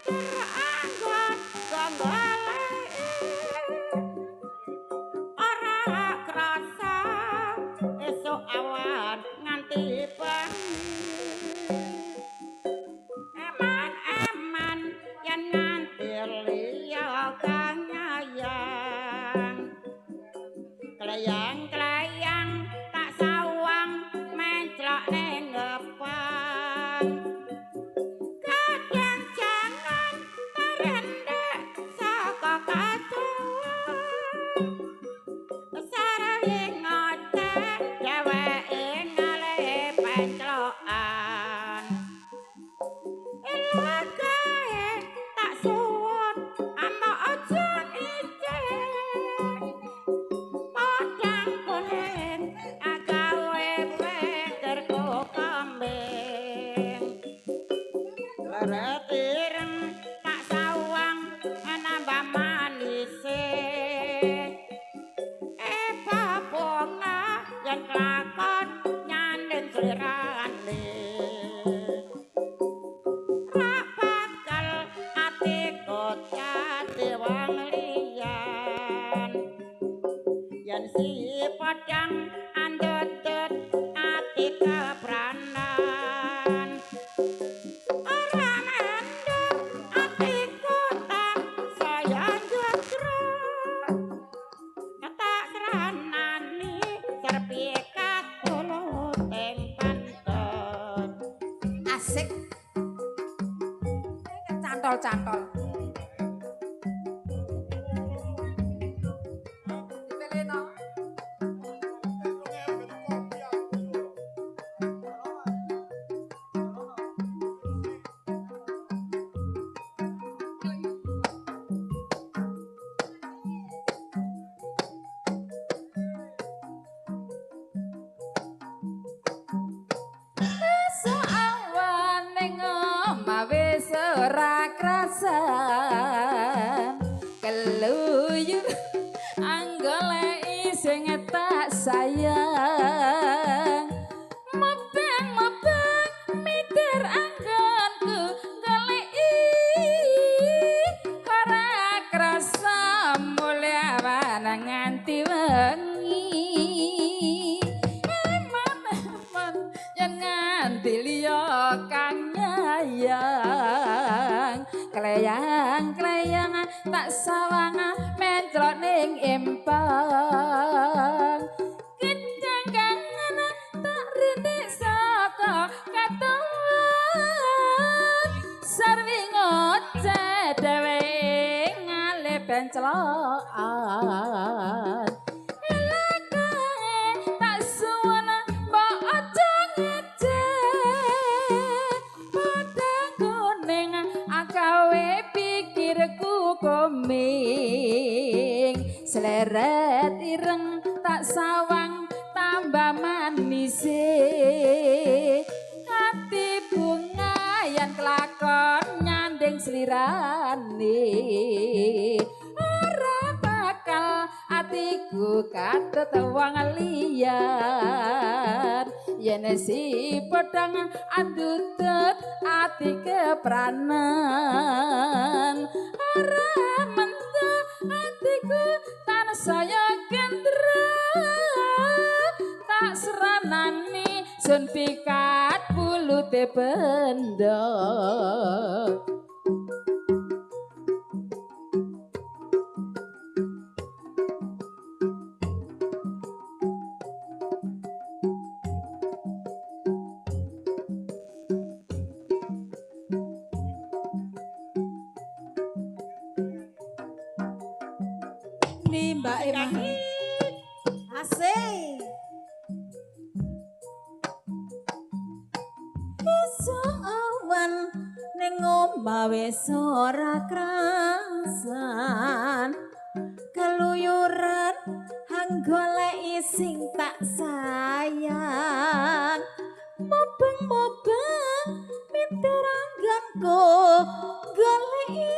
teranggon gonggoleki ora krasa esuk awan nganti bengi eman-eman yen nganti liya kang nyayang klayang-klayang tak sawang menclok ning ngepang kadang jangan terendek saka kacuan sareng ngoceh dheweke ngalih penclokan elakae tak suwun ana aja ijeng padang kuning agawe pekerku kambing leratireng tak sawang nambah manise babonga yen kelakon nyanding slirane rak bakal atiku dadi wong liyan yen si padang andhut ati kebranan ora mendem atiku tak saya njutru tak ranani serpikat uluting pantun Asik. Cantol-cantol. Dipeleno. Awan ning omah wis ora krasan keluyur anggoleki sing tak sayang mobeng-mobeng mitir anggonku goleki ora krasa mulya nganti wengi yen nganti liya kang nyayang klayang-klayang tak sawang menclok ning empang gedang kangen tak rintik saka katon sarwi ngoceh dhewe ngalih penclokan tak suwun mbok aja agawe pikirku koming sleret ireng tak sawang tambah manise ati bunga yen kelakon nyanding slirane ora bakal atiku katut wong liyan yen si padang andutut ati kepranan ora mentu atiku tansaya kendra tak seranani sun pikat pulute benda Mbak Emang asik esuk awan ning omah wis ora krasan keluyuran hang goleki sing tak sayang mobeng-mobeng mitir anggonku goleki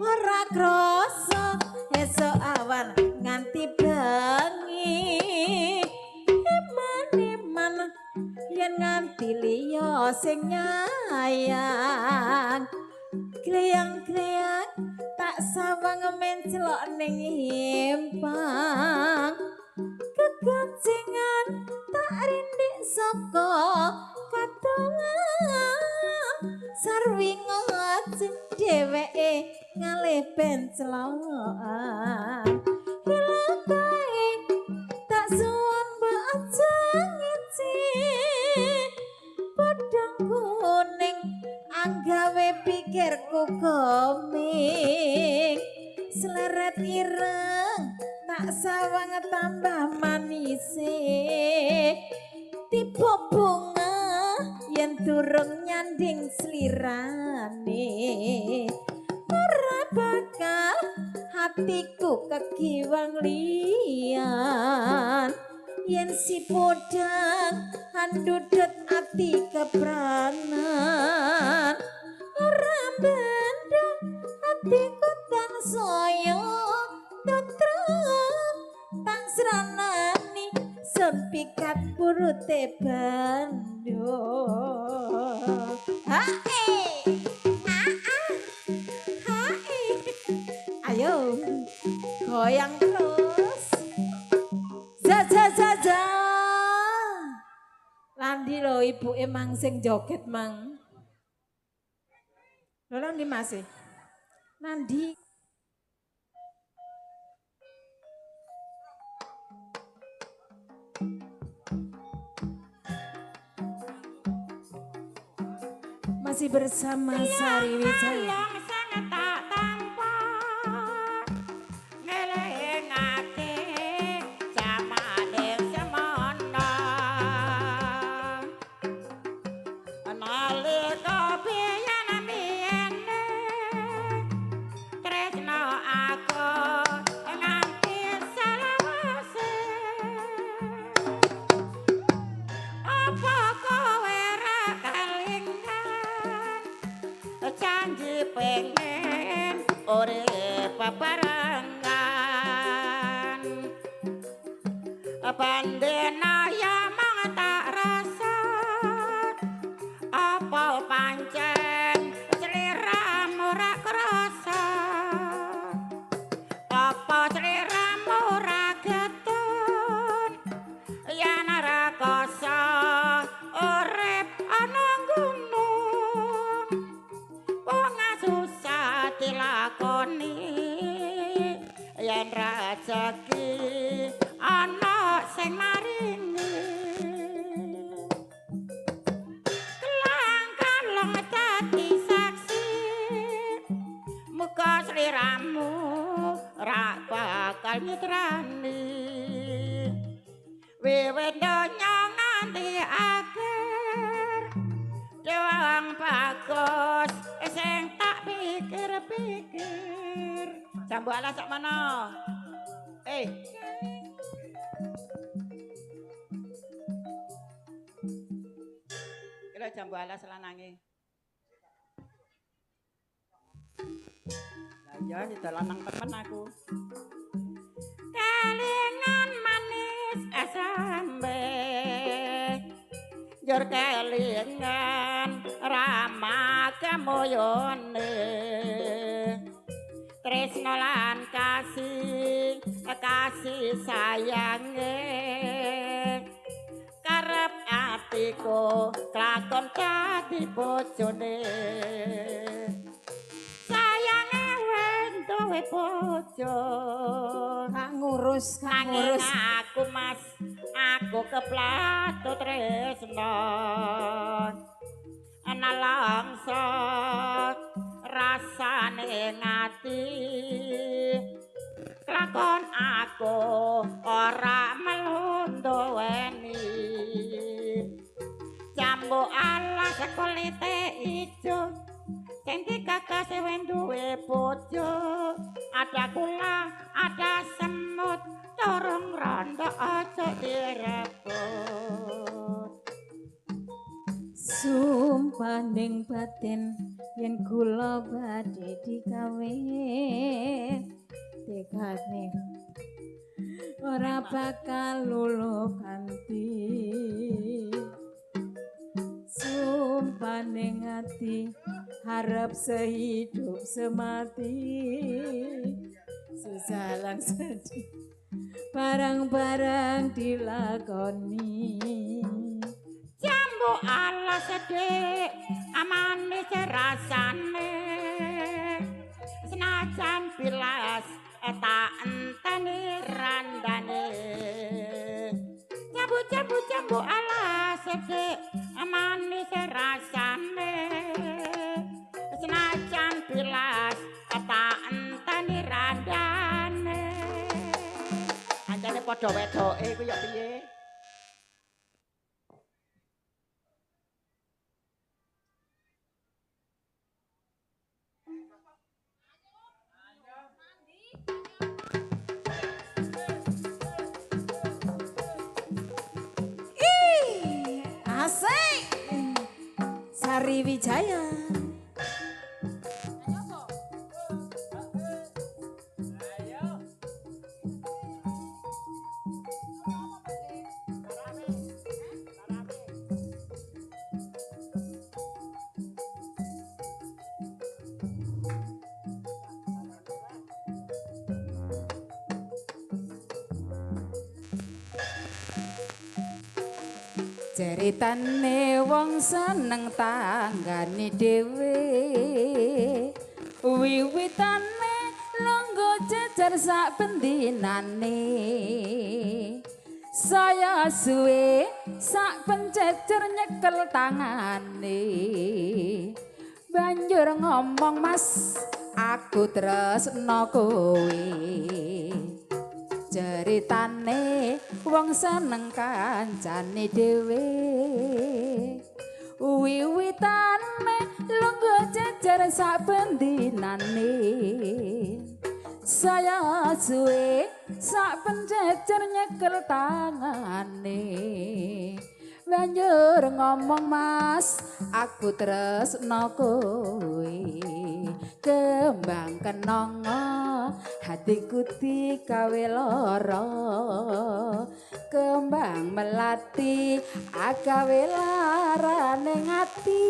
ora krasa esuk awan nganti bengi yen nganti liya sing nyayang Greyang-greyang tak sawang mencelok ning empang kegancengan tak rindik saka katongan sarwi ngajeng dheweke ngalih pencelokan hilang kae tak suwon mbak aja ngici padang kuning anggawe pikirku koming seleret ireng tak sawang tambah manise tipe bunga yen durung nyanding slirane ora bakal hatiku kegiwang liyan yen si podang handudut ati kepranan ora bandang hatiku tansaya tentrem tak sranani sempikat purute bandung hae hae ayo goyang terus Jaja Landi lo ibu emang sing joget mang lo Landi masih Nandi masih bersama Sari Wijaya janji pengen urip bebarengan pandena ya mang tak rasa apa pancen sliramu ora krasa apa sliramu ora getun yen ora koso urip ana gunung wong susah dilakoni yen rezeki ana sing maringi kelang-kalong dadi saksi muga sliramu ra bakal nyetrani wiwit donya nganti akhir doang bagus sing tak pikir-pikir jambu alas sak mana kira jambu alas lanange lah ya didalanang temen aku kelingan manis asambe jur kelingan rama kemoyone tresno lan kasih sayange karep atiku klakon dadi bojone sayange duwe bojo ngurus aku mas aku keplatut tresno ana langsa rasane ngati lakon aku ora melunduweni jambu alas kulite ijo sing dikakase duwe bojo ada kula ada semut turung rondo aja direbut sumpah ning batin yen kula badhe dikawin tekane ora bakal luluh kanthi sumpah ning ati harap sehidup semati sesalang sedih barang-barang dilakoni jambu ala sedih amane serasane senajan bilas tak enteni randane jambu ala sedih amane serasane senajan bilas tak enteni randane anjane padha wedoke ku ya piye asik Sari Wijaya ceritane wong seneng tanggane dhewe wiwitane longgo jejer sak bendinane saya suwe sak pencecer nyekel tangane banjur ngomong mas aku tresno kowe ceritane wong seneng kancane dhewe wiwitane lungguh jejer sak bendinane saya suwe sak penjejer nyekel tangane banjur ngomong mas aku tresno kowe kembang kenongo hatiku dikawe lara kembang melati agawe larane ati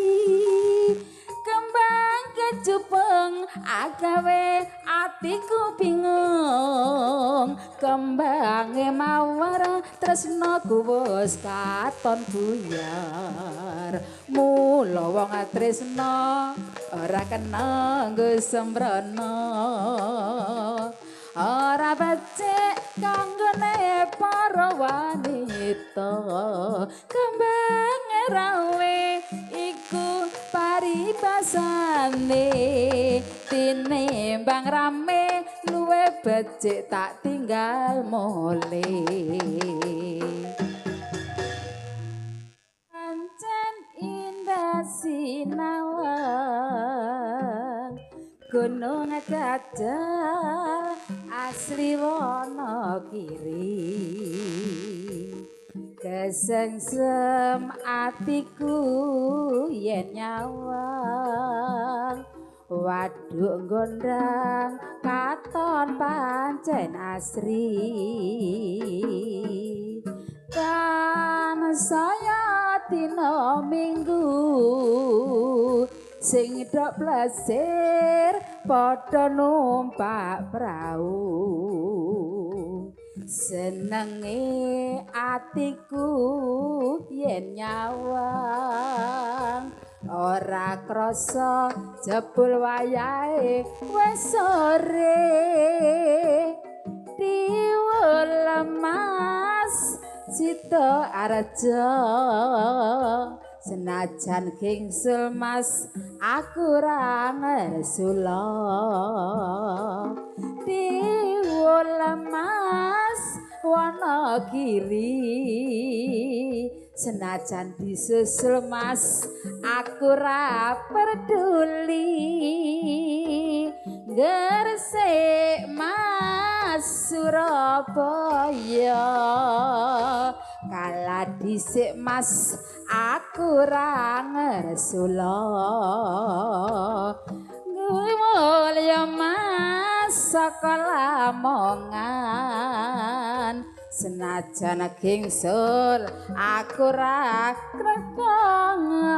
kembang kejupeng agawe atiku bingung kembange mawar tresnaku wis katon buyar mula wong tresna ora kena nggo sembrono ora becik kanggone para wanita kembang rawe iku paribasane tinimbang rame luwe becik tak tinggal mole pancen indah sinawang gunung gajah asli Wonogiri kesengsem atiku yen nyawang waduk gondang katon pancen asri kan saya dina minggu sing dok plesir padha numpak prau senenge atiku yen nyawang ora krasa jebul wayahe wis sore diwul mas Sita Arja senajan kingsul mas aku ra ngersula diwul mas Wonogiri senajan disusul mas aku ra peduli gresik mas Surabaya kala dhisik mas aku ra ngersula mulya mas saka Lamongan senajan kingsul aku ra krekongan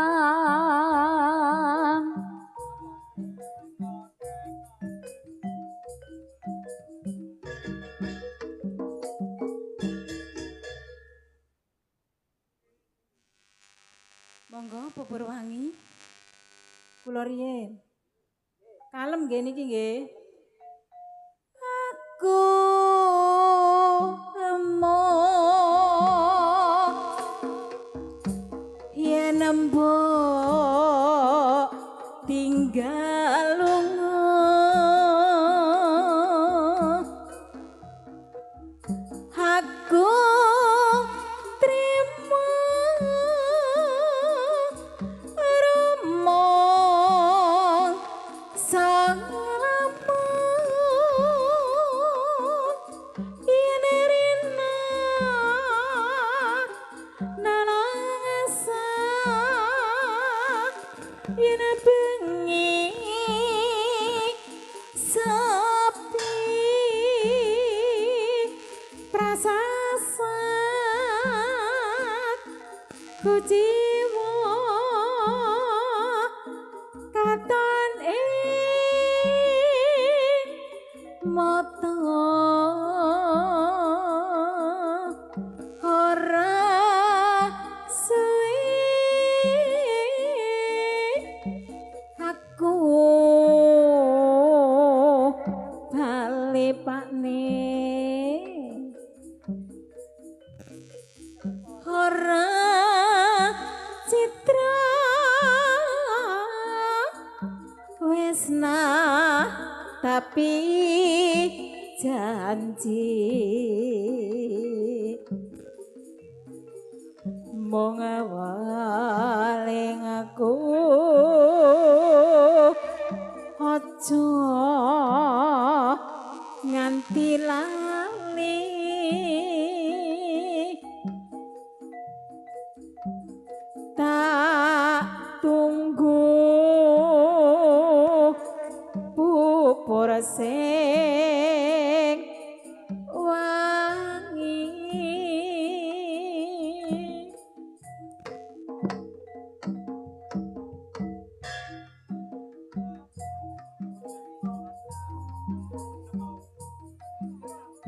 Monggo bubur wangi. Kula riyen. Kalem nggih niki nggih. Aku emoh yen mbok tinggal lunga aku trimo rumong salamun yen rina nalangsa yen bengi sepi prasasat ku jiwa katon ing mata ora suwi aku bali pakne ora citra wesna tapi janji mong awaling aku aja nganti lali tak tunggu bubur sing wangi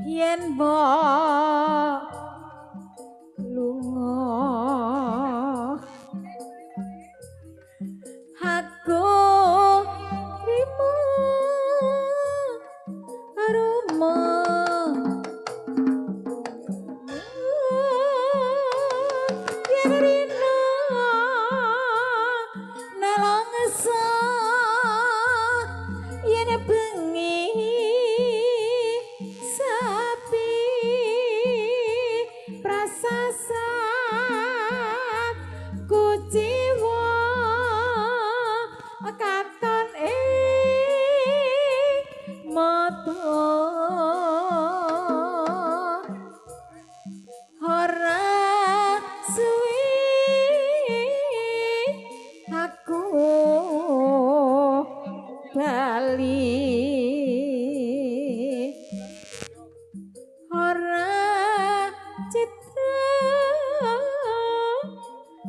yen mbok lunga aku rimo rumah yen rina nalangsa yen bengi sepi prasasat ku jiwa katon ing mata ora suwi aku bali ora citra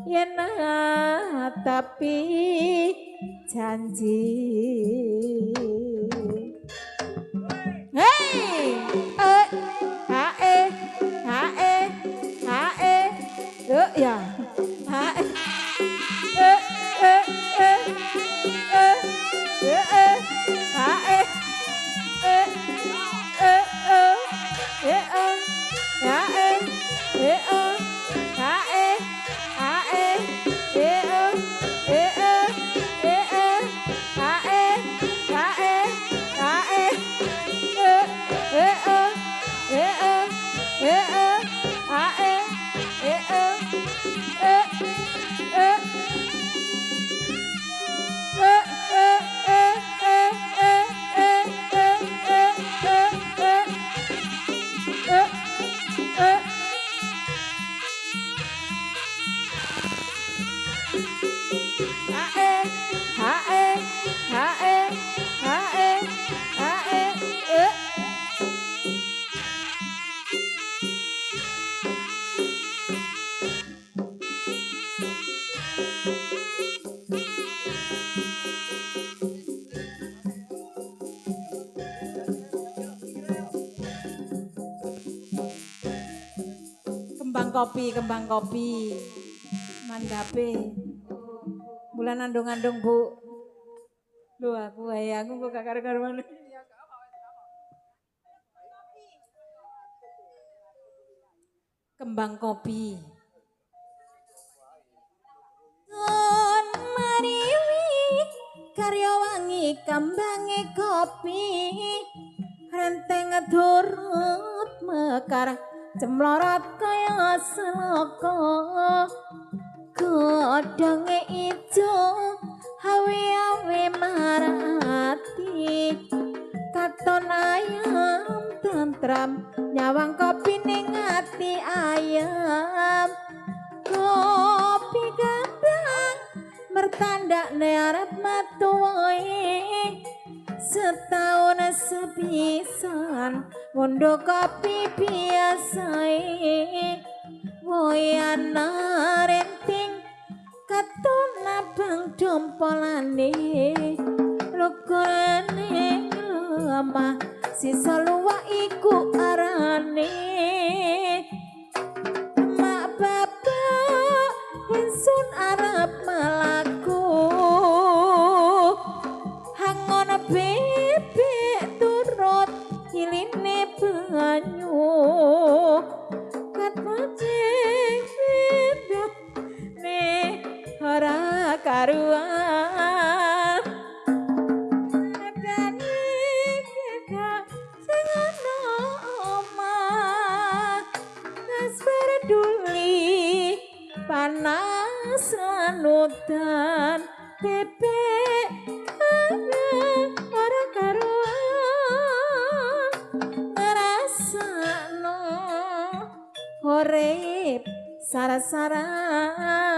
yen tapi janji hey hae yuk ya hae kembang kopi mandape Bulan andung-andung Bu. Lho aku wayangku kok gak karo-karuan. Kembang kopi. Sun mariwi karya wangi kembange kopi. Renteng turut mekar cemlorot kaya seloko. Godhonge ijo hawe-hawe marati. Katon ayam tentram nyawang kopi ning ati ayam. Kopi gandang mertandakne arep metu wae. Setahun sepisan ngondo kopi biasae. Woyana renting katon abang dompolane. Lokorane lemah sisa luwak iku arane. Mak bapak insun arep melaku. Hangon bebek turut iline banyu. Katmacing bebek ne ora karuan. Adane kita sing ana omah. Wis peduli panas lan udan. Bebek ora karuan. Ngrasakno urip sara-saran.